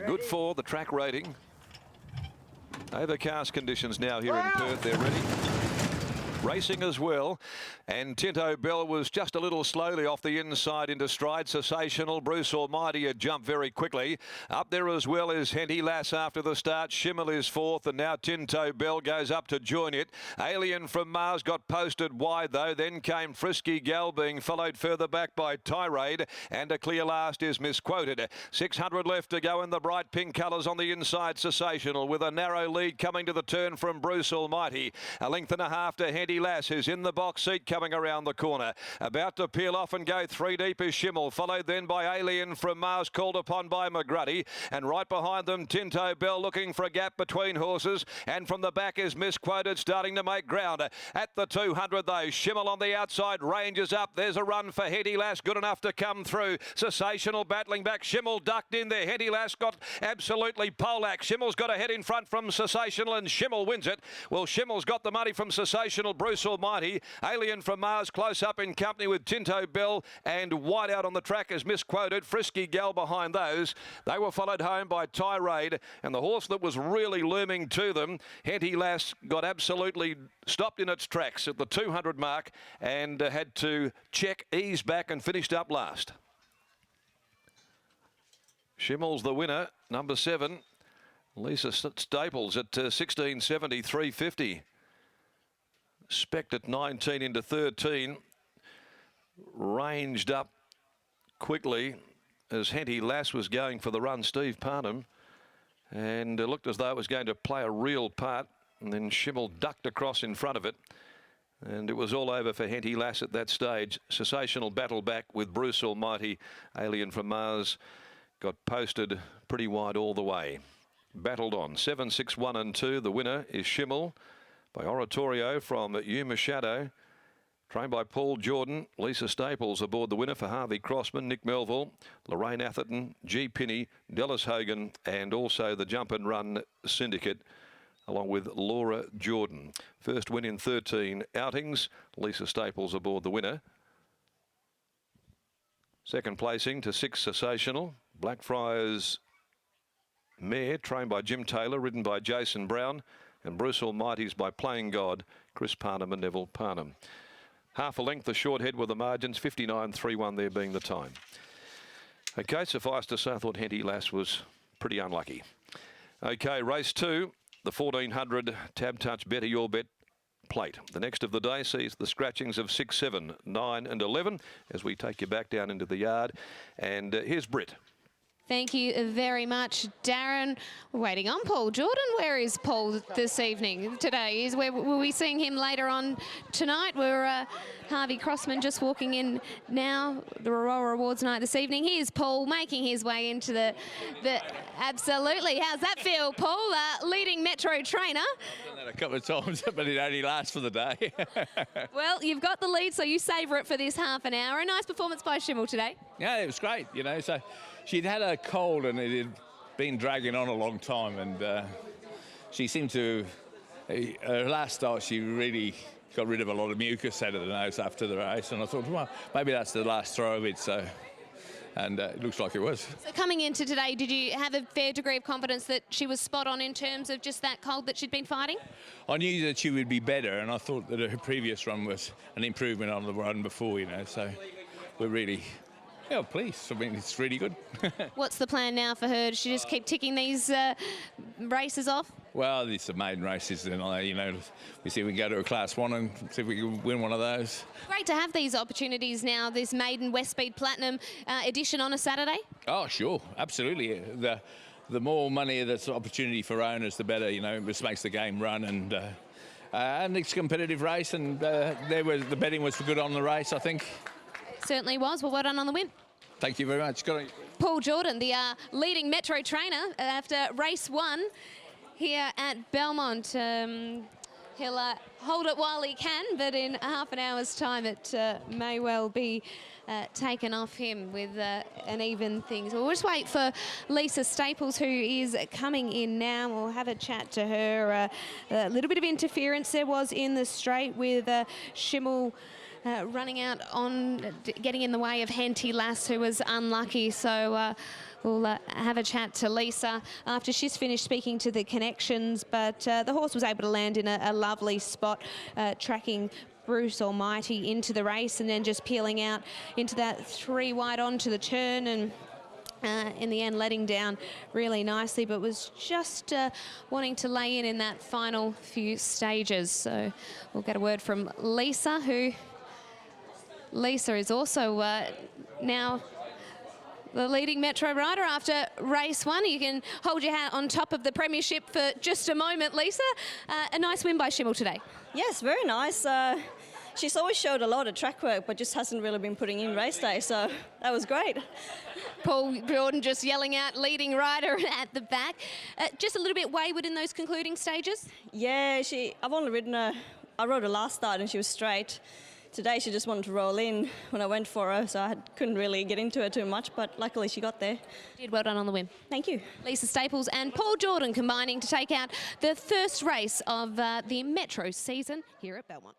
Good for the track rating. Overcast conditions now here in Perth. They're ready. Racing as well, and Tinto Bell was just a little slowly off the inside into stride. Sensational. Bruce Almighty had jumped very quickly. Up there as well is Henty Lass after the start. Schimmel is fourth, and now Tinto Bell goes up to join it. Alien from Mars got posted wide though. Then came Frisky Gal, being followed further back by Tirade, and a clear last is Misquoted. 600 left to go in the bright pink colours on the inside. Sensational with a narrow lead coming to the turn from Bruce Almighty. A length and a half to Henty Lass, who's in the box seat coming around the corner. About to peel off and go three deep is Schimmel, followed then by Alien from Mars, called upon by McGruddy. And right behind them, Tinto Bell looking for a gap between horses. And from the back is Misquoted, starting to make ground. At the 200 though, Schimmel on the outside, ranges up. There's a run for Henty Lass, good enough to come through. Sensational battling back. Schimmel ducked in there. Henty Lass got absolutely polack. Schimmel's got a head in front from Sensational, and Schimmel wins it. Well, Schimmel's got the money from Sensational. Bruce Almighty. Alien from Mars close up in company with Tinto Bell, and wide out on the track is Misquoted. Frisky Gal behind those. They were followed home by Tirade, and the horse that was really looming to them, Henty Lass, got absolutely stopped in its tracks at the 200 mark and had to check, ease back, and finished up last. Schimmel's the winner, number 7. Lisa Staples at 16.70, 350. Spect at 19 into 13, ranged up quickly as Henty Lass was going for the run, Steve Parnham, and it looked as though it was going to play a real part, and then Schimmel ducked across in front of it, and it was all over for Henty Lass at that stage. Sensational battle back with Bruce Almighty. Alien from Mars got posted pretty wide all the way. Battled on 7, 6, 1 and 2. The winner is Schimmel by Oratorio from Yuma Shadow, trained by Paul Jordan. Lisa Staples aboard the winner for Harvey Crossman, Nick Melville, Lorraine Atherton, G. Pinney, Dallas Hogan, and also the Jump and Run Syndicate, along with Laura Jordan. First win in 13 outings. Lisa Staples aboard the winner. Second placing to 6 Sensational. Blackfriars Mare, trained by Jim Taylor, ridden by Jason Brown. And Bruce Almighty's by Playing God, Chris Parnham and Neville Parnham. Half a length, the short head with the margins, 59.31 there being the time. Okay, suffice to say, I thought Henty Lass was pretty unlucky. Okay, race 2, the 1400 Tab Touch Better Your Bet plate. The next of the day sees the scratchings of 6, 7, 9 and 11 as we take you back down into the yard. And here's Britt. Thank you very much, Darren. We're waiting on Paul Jordan. Where is Paul this evening, today? Will we seeing him later on tonight? We're Harvey Crossman just walking in now, the Aurora Awards night this evening. Here's Paul making his way into the absolutely. How's that feel, Paul? Leading Metro trainer. I've done that a couple of times, but it only lasts for the day. Well, you've got the lead, so you savour it for this half an hour. A nice performance by Schimmel today. Yeah, it was great, you know. So she'd had a cold and it had been dragging on a long time, and she seemed to, her last start, she really got rid of a lot of mucus out of the nose after the race, and I thought, well, maybe that's the last throw of it, so, and it looks like it was. So coming into today, did you have a fair degree of confidence that she was spot on in terms of just that cold that she'd been fighting? I knew that she would be better, and I thought that her previous run was an improvement on the run before, you know, so we're really... yeah, please. I mean, it's really good. What's the plan now for her? Does she just keep ticking these races off? Well, it's the maiden races, and you know, we see if we can go to a Class 1 and see if we can win one of those. Great to have these opportunities now, this maiden West Speed Platinum edition on a Saturday. Oh, sure, absolutely. The more money that's opportunity for owners, the better. You know, it just makes the game run, and it's a competitive race, and the betting was good on the race, I think. Certainly was. Well done on the win. Thank you very much. Paul Jordan, the leading Metro trainer after race 1 here at Belmont. He'll hold it while he can, but in half an hour's time it may well be taken off him with an even thing. So we'll just wait for Lisa Staples, who is coming in now. We'll have a chat to her. A little bit of interference there was in the straight with Schimmel running out on, getting in the way of Henty Lass, who was unlucky. So we'll have a chat to Lisa after she's finished speaking to the connections. But the horse was able to land in a lovely spot, tracking Bruce Almighty into the race and then just peeling out into that 3 wide onto the turn, and in the end letting down really nicely, but was just wanting to lay in that final few stages. So we'll get a word from Lisa, who Lisa is also now the leading Metro rider after race 1. You can hold your hat on top of the premiership for just a moment, Lisa. A nice win by Schimmel today. Yes, very nice. She's always showed a lot of track work, but just hasn't really been putting in race day, so that was great. Paul Jordan just yelling out, leading rider at the back. Just a little bit wayward in those concluding stages? Yeah, I've only ridden her, I rode her last start and she was straight. Today she just wanted to roll in when I went for her, so I couldn't really get into her too much, but luckily she got there. Did well done on the win. Thank you. Lisa Staples and Paul Jordan combining to take out the first race of the Metro season here at Belmont.